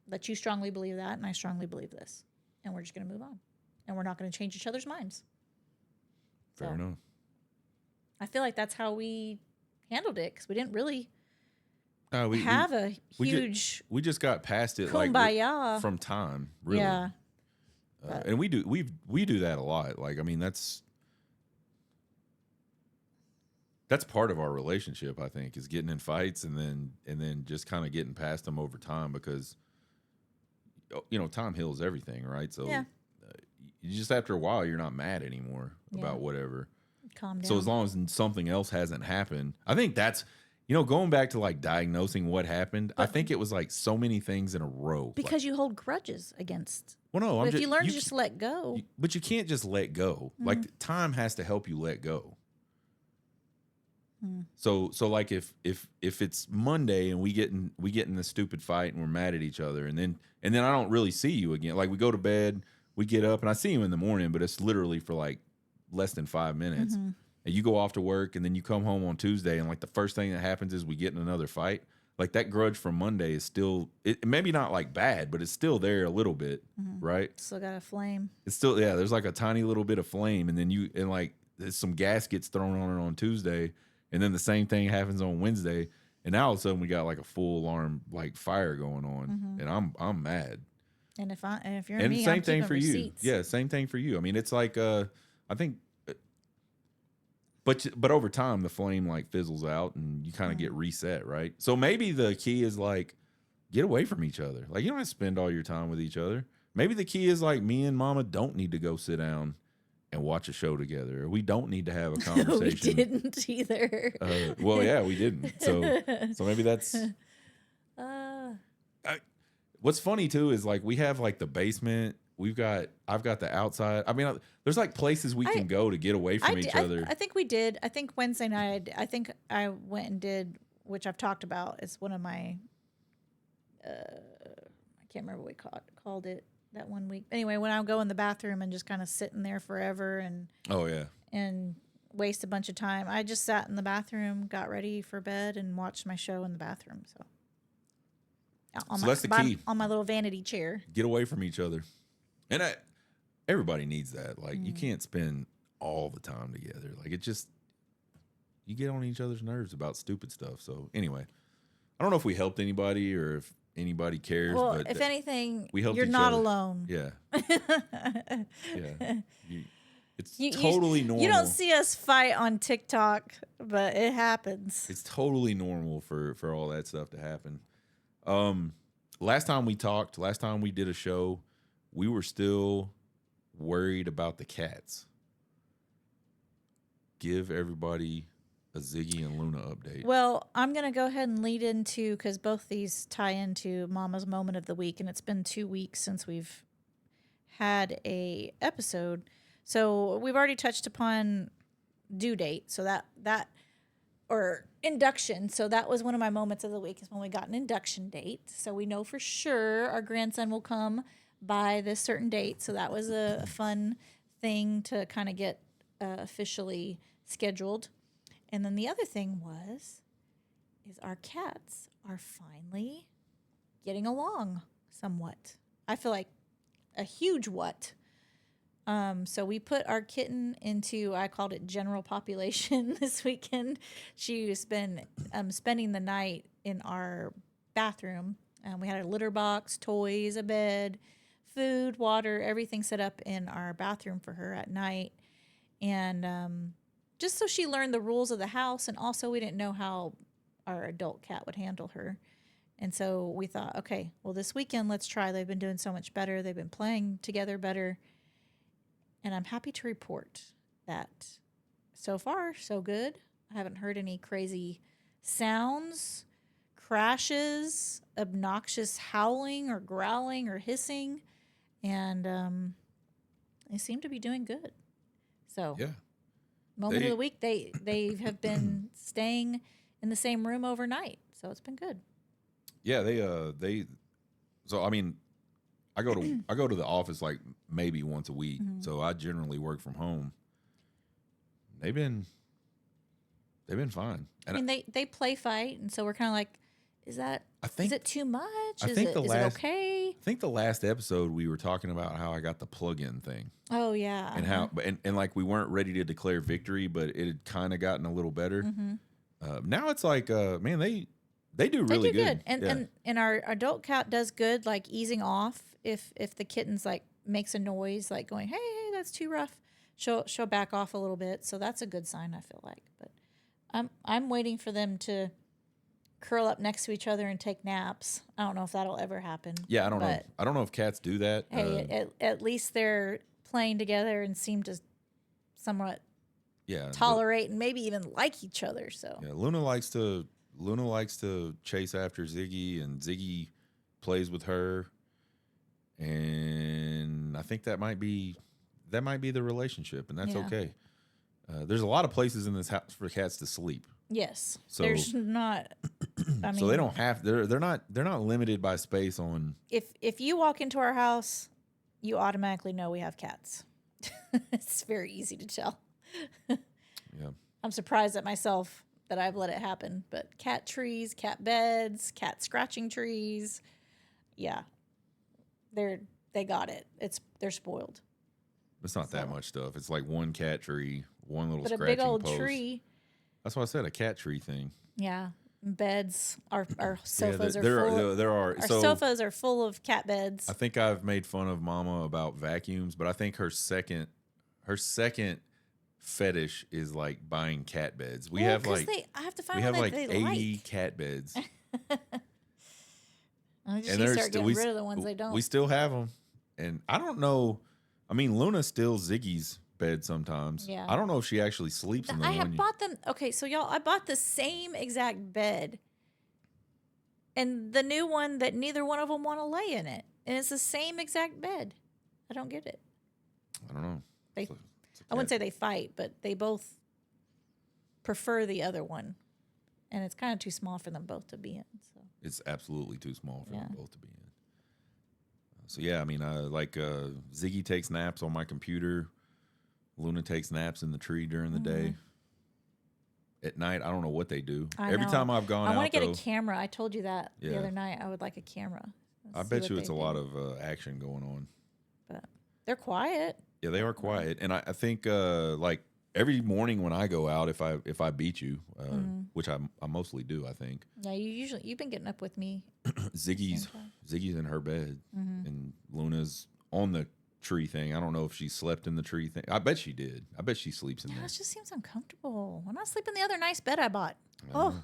that you strongly believe that, and I strongly believe this. And we're just going to move on. And we're not going to change each other's minds. fair enough. I feel like that's how we handled it because we didn't really We have a we huge we just got past it kumbaya. from time, really. Yeah. And we do that a lot. Like I mean, that's part of our relationship. I think is getting in fights and then just kind of getting past them over time because time heals everything, right? So Yeah. you just after a while you're not mad anymore Yeah. about whatever. Calm down. So as long as something else hasn't happened, I think that's, you know, going back to like diagnosing what happened. I think it was like so many things in a row. because you hold grudges against. Well, no, But if you learn to just let go. but you can't just let go. Like time has to help you let go. So like if it's Monday and we get in this stupid fight and we're mad at each other, and then I don't really see you again. Like we go to bed, we get up, and I see you in the morning, but it's literally for like less than 5 minutes. And you go off to work, and then you come home on Tuesday, and like the first thing that happens is we get in another fight. Like that grudge from Monday is still, it maybe not like bad, but it's still there a little bit, right? Still got a flame. It's still, yeah, there's like a tiny little bit of flame, and then like there's some gas gets thrown on it on Tuesday, and then the same thing happens on Wednesday, and now all of a sudden we got like a full alarm like fire going on, and I'm mad. And if you're And me, same I'm thing keeping for receipts. you. Yeah, same thing for you. I mean, it's like I think, but over time the flame like fizzles out and you kind of get reset, right? So maybe the key is like get away from each other. Like you don't have to spend all your time with each other. Maybe the key is like me and Mama don't need to go sit down and watch a show together. Or we don't need to have a We conversation. didn't either. Well, yeah, we didn't. So maybe that's. What's funny too is like we have like the basement. I've got the outside. I mean, there's like places we can go to get away from each other. I think we did. I think Wednesday night, I think I went and did, which I've talked about. It's one of my, I can't remember what we called it that one week. Anyway, when I would go in the bathroom and just kind of sit in there forever Oh yeah. and waste a bunch of time. I just sat in the bathroom, got ready for bed, and watched my show in the bathroom. So that's the key. On my little vanity chair. Get away from each other. And everybody needs that. Like you can't spend all the time together. Like it just, you get on each other's nerves about stupid stuff. So anyway, I don't know if we helped anybody or if anybody cares. Well, but if anything, we helped you're each not other. alone. Yeah. Yeah. It's totally normal. You don't see us fight on TikTok, but it happens. It's totally normal for all that stuff to happen. Last time we did a show, we were still worried about the cats. Give everybody a Ziggy and Luna update. Well, I'm going to go ahead and lead into, because both these tie into Mama's Moment of the Week, and it's been 2 weeks since we've had a episode. So we've already touched upon due date. So that or induction. So that was one of my moments of the week is when we got an induction date. So we know for sure our grandson will come by this certain date. So that was a fun thing to kind of get officially scheduled. And then the other thing is our cats are finally getting along somewhat. I feel like a huge what. So we put our kitten into, I called it general population this weekend. She's been spending the night in our bathroom. We had a litter box, toys, a bed, food, water, everything set up in our bathroom for her at night. And just so she learned the rules of the house. And also we didn't know how our adult cat would handle her. And so we thought, okay, well, this weekend, let's try. They've been doing so much better. They've been playing together better. And I'm happy to report that so far, so good. I haven't heard any crazy sounds, crashes, obnoxious howling or growling or hissing. And they seem to be doing good. So, yeah. Moment of the week, they have been staying in the same room overnight. So it's been good. Yeah, so I mean, I go to the office like maybe once a week. So I generally work from home. They've been fine. And I mean, they play fight, and so we're kind of like, is it too much? Is it okay? I think the last episode we were talking about how I got the plug-in thing. Oh yeah. And how and like we weren't ready to declare victory, but it had kind of gotten a little better. Now it's like man, they do really good. And our adult cat does good, like easing off if the kitten's like makes a noise, like going, hey, that's too rough. She'll back off a little bit. So that's a good sign, I feel like. But I'm waiting for them to curl up next to each other and take naps. I don't know if that'll ever happen. Yeah, I don't know. I don't know if cats do that. Hey, at least they're playing together and seem to somewhat Yeah, tolerate and maybe even like each other. So yeah. Luna likes to chase after Ziggy, and Ziggy plays with her, and I think that might be the relationship, and that's Yeah. okay. There's a lot of places in this house for cats to sleep, yes, So- there's not. I mean, so they don't have they're not limited by space on. if you walk into our house, you automatically know we have cats. It's very easy to tell. Yeah, I'm surprised at myself that I've let it happen. But cat trees, cat beds, cat scratching trees, yeah, they got it. They're spoiled. it's not that So- much stuff. It's like one cat tree, one little But a scratching big old post. tree, That's why I said a cat tree thing. yeah. Beds, our sofas yeah, are there full. there are. Our So sofas are full of cat beds. I think I've made fun of Mama about vacuums, but I think her second fetish is like buying cat beds. We Well, have 'cause like I have to find we one have that like they 80 like. cat beds. I just And need to there's start getting rid of the ones they don't. We still have them, and I don't know. I mean, Luna steals Ziggy's bed sometimes. Yeah. I don't know if she actually sleeps in the I one. have bought them. Okay, so y'all, I bought the same exact bed, and the new one that neither one of them want to lay in it, and it's the same exact bed. I don't get it. I don't know. They, It's a I wouldn't cat- say they fight, but they both prefer the other one, and it's kind of too small for them both to be in. So It's absolutely too small for them Yeah. both to be in. So yeah, I mean, Ziggy takes naps on my computer. Luna takes naps in the tree during the day. At night, I don't know what they do. I Every know. time I've gone I out, want to get though, a camera. I told you that the Yeah. other night. I would like a camera. I bet you it's a lot of action going on. But they're quiet. Yeah, they are quiet, and I think like every morning when I go out, if I beat you, which I mostly do, I think Yeah, you've been getting up with me. Ziggy's in her bed, and Luna's on the tree thing. I don't know if she slept in the tree thing. I bet she did. I bet she sleeps in Yeah, there. it just seems uncomfortable. Why not sleep in the other nice bed I bought? Uh-huh. Oh,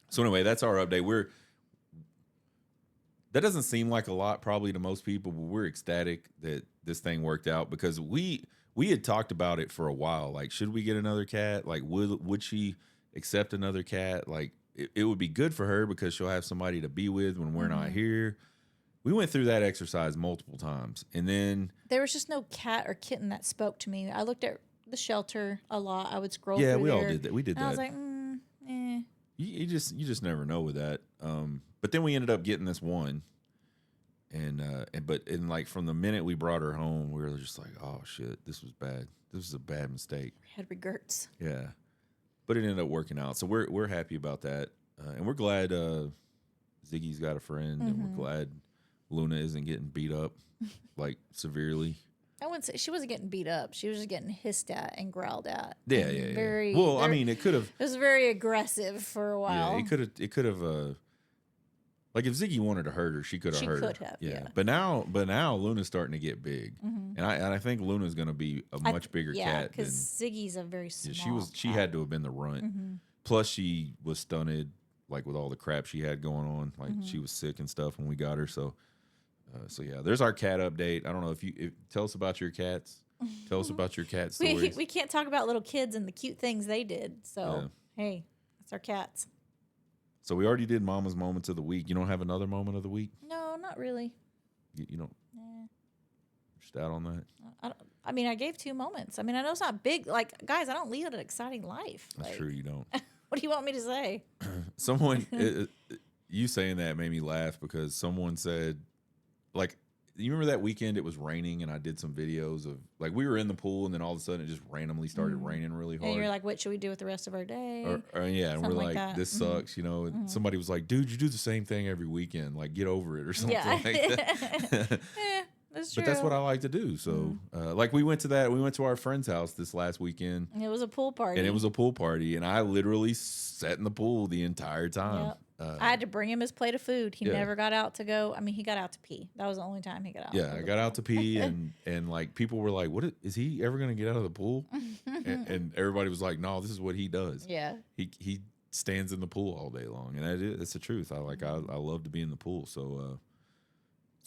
So anyway, that's our update. That doesn't seem like a lot probably to most people, but we're ecstatic that this thing worked out because we had talked about it for a while. Like, should we get another cat? Like, would she accept another cat? Like, it would be good for her because she'll have somebody to be with when we're not here. We went through that exercise multiple times, and then there was just no cat or kitten that spoke to me. I looked at the shelter a lot. I would scroll. yeah, through we all there, did that. We did and I was that. like, eh. You just never know with that. But then we ended up getting this one, and like from the minute we brought her home, we were just like, oh shit, this was bad. This was a bad mistake. Had regrets. Yeah, but it ended up working out, so we're happy about that, and we're glad Ziggy's got a friend, and we're glad Luna isn't getting beat up like severely. I wouldn't say she wasn't getting beat up. She was just getting hissed at and growled at. Yeah, And yeah, yeah. Very. Well, I very- mean, it could have. it was very aggressive for a while. Yeah, it could have. Like if Ziggy wanted to hurt her, she could have She hurt could her. have, yeah. But now Luna's starting to get big, and I think Luna's going to be a much bigger yeah, cat than because Ziggy's a very small. she was. She cat. had to have been the runt. Plus, she was stunted, like with all the crap she had going on. Like she was sick and stuff when we got her. So yeah, there's our cat update. I don't know if tell us about your cats. Tell us about your cat stories. We can't talk about little kids and the cute things they did. So hey, that's our cats. So we already did Mama's moments of the week. You don't have another moment of the week? No, not really. You don't. Nah. Just out on that. I mean, I gave 2 moments. I mean, I know it's not big. Like, guys, I don't lead an exciting life. That's Like, true. You don't. What do you want me to say? Someone, you saying that made me laugh because someone said, like, you remember that weekend it was raining and I did some videos of, like, we were in the pool and then all of a sudden it just randomly started raining really hard. And you're like, what should we do with the rest of our day? Yeah, and we're something like like, that. this sucks, you know. And somebody was like, dude, you do the same thing every weekend. Like, get over it or something Yeah. like that. That's true. But that's what I like to do. So, like, we went to our friend's house this last weekend. It was a pool party. And it was a pool party, and I literally sat in the pool the entire time. Yep. I had to bring him his plate of food. He yeah. never never got out to go. I mean, he got out to pee. That was the only time he got out. Yeah, I got out to pee, and like people were like, "What is he ever gonna get out of the pool?" and everybody was like, "No, this is what he does. Yeah. He stands in the pool all day long, and that's the truth. I love to be in the pool. So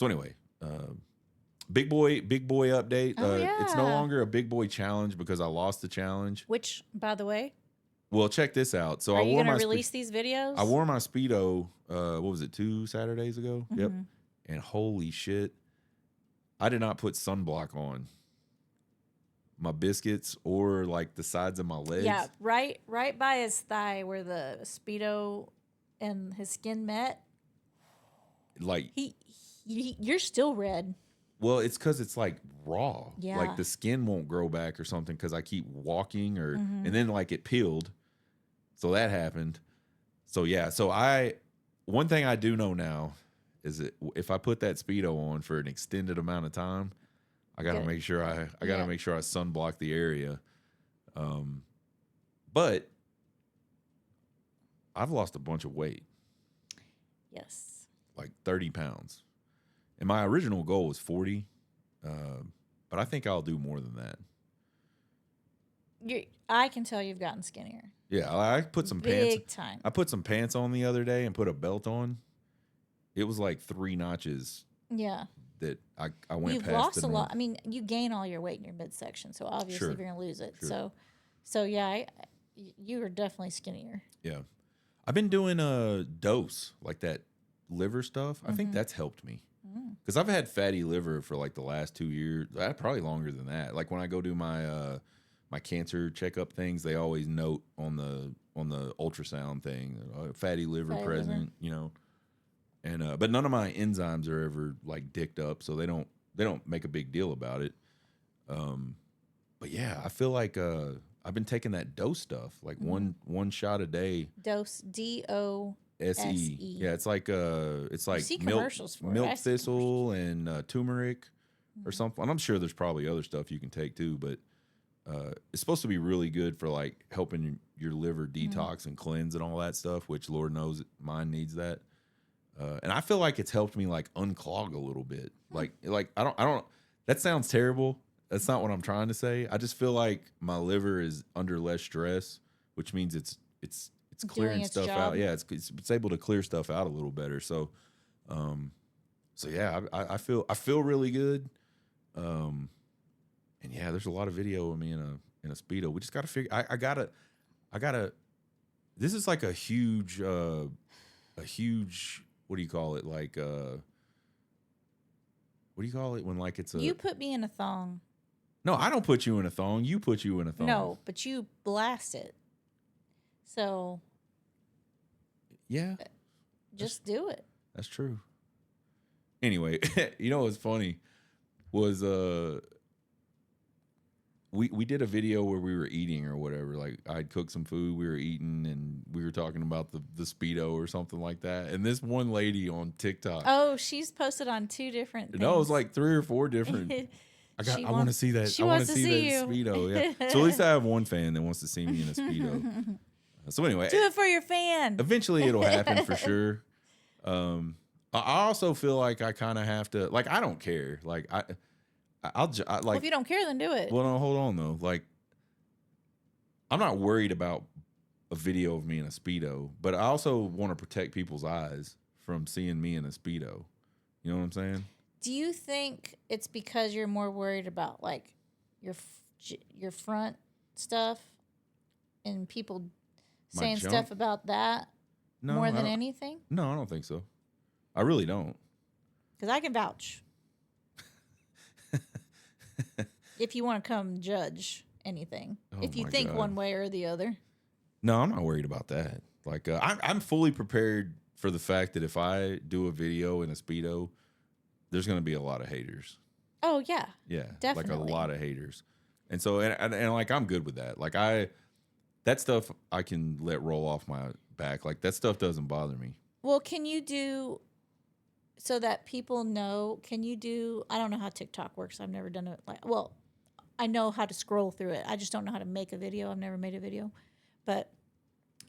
anyway, Big boy update. Oh, It's no yeah. longer a big boy challenge because I lost the challenge. Which, by the way, Well, check this out. So are I you wore going to my release these videos? I wore my Speedo. What was it? 2 Saturdays ago. Yep. Mm-hmm. And holy shit, I did not put sunblock on my biscuits or like the sides of my legs. Yeah, right by his thigh where the Speedo and his skin met. Like, You're still red. well, it's because it's like raw. Yeah. Like the skin won't grow back or something because I keep walking Mm-hmm. and then like it peeled. So that happened. So yeah. So one thing I do know now is that if I put that Speedo on for an extended amount of time, I got to Good. make sure I got to Yeah. make sure I sunblock the area. But I've lost a bunch of weight, Yes. like 30 pounds. And my original goal was 40. But I think I'll do more than that. I can tell you've gotten skinnier. Yeah, I put some pants. Big time. I put some pants on the other day and put a belt on. It was like 3 notches Yeah. that I went You've past. lost the a lot. norm. I mean, you gain all your weight in your midsection, so obviously Sure. you're going to lose it. Sure. So yeah, you are definitely skinnier. Yeah, I've been doing a dose like that liver stuff. I think that's helped me because I've had fatty liver for like the last 2 years. Probably longer than that. Like when I go do my my cancer checkup things, they always note on the ultrasound thing, fatty liver Fatty present. liver. You know, and but none of my enzymes are ever like dicked up, so they don't make a big deal about it. But yeah, I feel like I've been taking that dose stuff, like one shot a day. Dose DOSE. SE. Yeah, it's like see milk, commercials for it. I milk see thistle and turmeric or something. And I'm sure there's probably other stuff you can take too, but it's supposed to be really good for like helping your liver detox and cleanse and all that stuff, which Lord knows mine needs that. And I feel like it's helped me like unclog a little bit. Like I don't that sounds terrible. That's not what I'm trying to say. I just feel like my liver is under less stress, which means it's Doing clearing its stuff job. out. Yeah, it's able to clear stuff out a little better. So yeah, I feel really good. And yeah, there's a lot of video of me in a Speedo. We just got to figure. I gotta. This is like a huge. What do you call it? Like what do you call it when like it's a? You put me in a thong. No, I don't put you in a thong. You put you in a thong. No, but you blast it. So Yeah, just do it. that's true. Anyway, you know what's funny was we did a video where we were eating or whatever. Like I'd cooked some food, we were eating, and we were talking about the Speedo or something like that. And this one lady on TikTok, Oh, she's posted on 2 different things. no, it was like 3 or 4 different. I want to see that. She I want wants to to see see that you. Speedo. Yeah. So at least I have one fan that wants to see me in a Speedo. So anyway, Do it for your fan. eventually it'll happen for sure. I also feel like I kind of have to, like, I don't care. Like I'll Well, like, if you don't care, then do it. well, no, hold on though. Like, I'm not worried about a video of me in a Speedo, but I also want to protect people's eyes from seeing me in a Speedo. You know what I'm saying? Do you think it's because you're more worried about like your front stuff and people My saying junk? stuff about that No, more I than don't- anything? No, I don't think so. I really don't. Because I can vouch. If you want to come judge anything, Oh if you my think God. one way or the other. No, I'm not worried about that. Like, I'm fully prepared for the fact that if I do a video in a Speedo, there's going to be a lot of haters. Oh yeah, Yeah, Definitely. like a lot of haters. And so, and like, I'm good with that. Like, that stuff I can let roll off my back. Like, that stuff doesn't bother me. Well, can you do so that people know? Can you do? I don't know how TikTok works. I've never done it. Well, I know how to scroll through it. I just don't know how to make a video. I've never made a video. But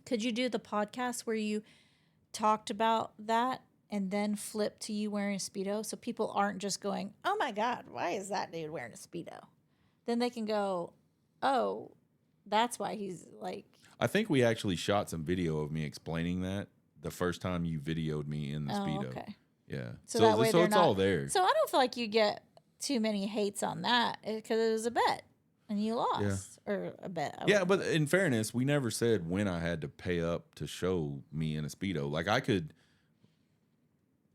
could you do the podcast where you talked about that and then flip to you wearing a Speedo so people aren't just going, "Oh my God, why is that dude wearing a Speedo?" Then they can go, "Oh, that's why he's like." I think we actually shot some video of me explaining that the first time you videoed me in the Oh, Speedo. okay. Yeah. So that way so they're it's all not- there. So I don't feel like you get too many hates on that because it was a bet and you lost or a bet. Yeah, but in fairness, we never said when I had to pay up to show me in a Speedo. Like I could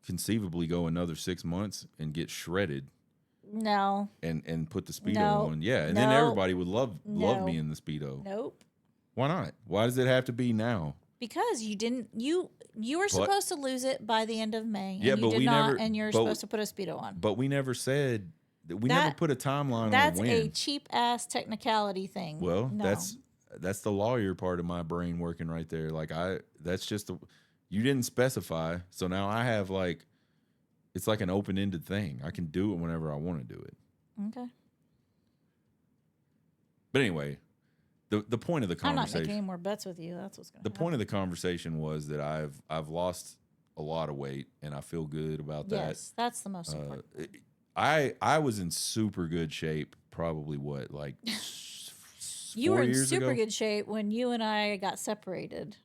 conceivably go another 6 months and get shredded. No. And put the Speedo No. on. Yeah, and No. then everybody would love No. me in the Speedo. Nope. Why not? Why does it have to be now? Because you didn't you were supposed to lose it by the end of May. And Yeah, you but did we not, never- and you're but- supposed to put a Speedo on. But we never said we never put a timeline That's on a when. cheap ass technicality thing. Well, No. that's the lawyer part of my brain working right there. Like that's just you didn't specify, so now I have like it's like an open-ended thing. I can do it whenever I want to do it. Okay. But anyway, the point of the I'm not conversation. making any more bets with you. That's what's going to The happen. point of the conversation was that I've lost a lot of weight and I feel good about that. Yes, that's the most important. I was in super good shape. Probably what like You 4 were in years super ago? good shape when you and I got separated.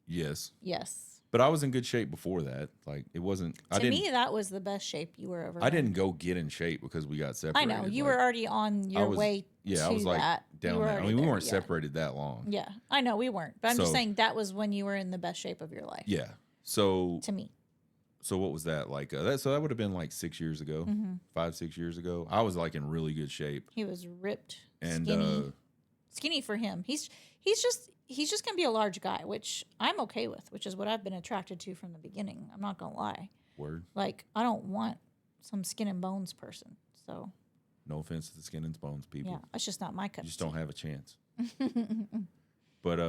Yes, Yes. but I was in good shape before that. Like it wasn't. I To didn't. me, that was the best shape you were ever. I in. didn't go get in shape because we got I separated. know you Like, were already on your was- way. Yeah, to I was like that. You down were there. I already mean, we there, weren't yeah. separated that long. Yeah, I know we weren't, but I'm just So- saying that was when you were in the best shape of your life. Yeah. So To me. what was that like? That would have been like 6 years ago, 5-6 years ago. I was like in really good shape. He was ripped, And skinny, skinny for him. He's just gonna be a large guy, which I'm okay with, which is what I've been attracted to from the beginning. I'm not gonna lie. word. Like I don't want some skin and bones person. So No offense to the skin and bones people. yeah, that's just not my cup. You just don't have a chance. But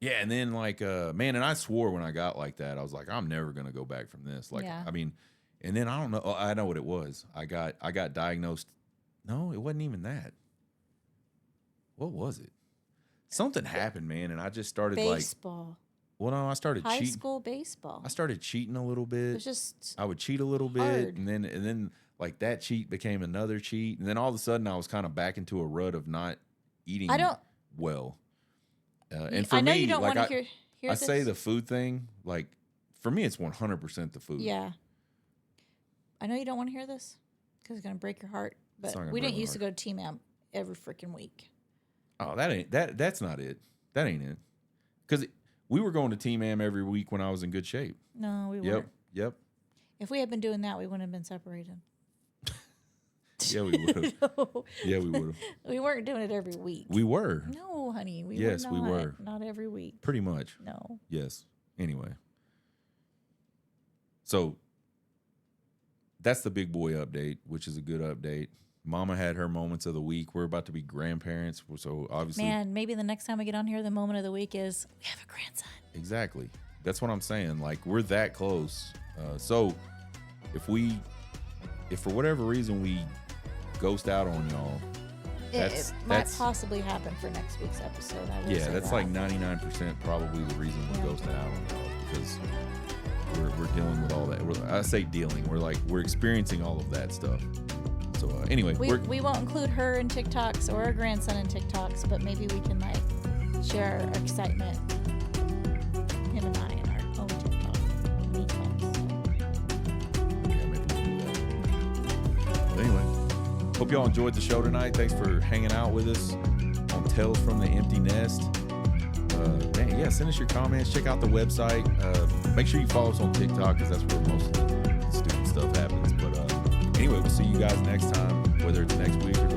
yeah, and then like man, and I swore when I got like that, I was like, I'm never gonna go back from this. Like Yeah. I mean, and then I don't know, I know what it was. I got diagnosed. No, it wasn't even that. What was it? Something happened, man, and I just started Baseball, like, well, no, I started high cheating. school baseball. I started cheating a little It bit. was just I would cheat a little bit, hard. and then like that cheat became another cheat, and then all of a sudden I was kind of back into a rut of not eating I don't. well. And for I know me, you don't like want to hear I this. say the food thing, like for me, it's 100% the food. Yeah. I know you don't want to hear this because it's gonna break your heart. It's But not gonna we break didn't my used to go to Team Amp every freaking week. Oh, that's not it. That ain't it. Because we were going to Team Am every week when I was in good shape. No, we Yep. weren't. Yep. If we had been doing that, we wouldn't have been separated. Yeah, we would have. No, Yeah, we would have. we weren't doing it every week. We were. No, honey. Yes, we not. were. Not every week. Pretty much. No. Yes. Anyway. So that's the big boy update, which is a good update. Mama had her moments of the week. We're about to be grandparents. So obviously. Man, maybe the next time we get on here, the moment of the week is we have a grandson. Exactly. That's what I'm saying. Like we're that close. So if for whatever reason we ghost out on y'all, It might possibly happen for next week's episode. I will yeah, say that's that. like 99% probably the reason we're Yeah. ghosting out on y'all because we're dealing with all that. I say dealing. We're experiencing all of that stuff. So anyway, we won't include her in TikToks or our grandson in TikToks, but maybe we can like share our excitement, him and I, in our own TikTok when he comes. yeah, maybe we'll do that. But anyway, hope y'all enjoyed the show tonight. Thanks for hanging out with us on Tales from the Empty Nest. Man, yeah, send us your comments. Check out the website. Make sure you follow us on TikTok because that's where most of the stupid stuff happens. But anyway, we'll see you guys next time, whether it's next week or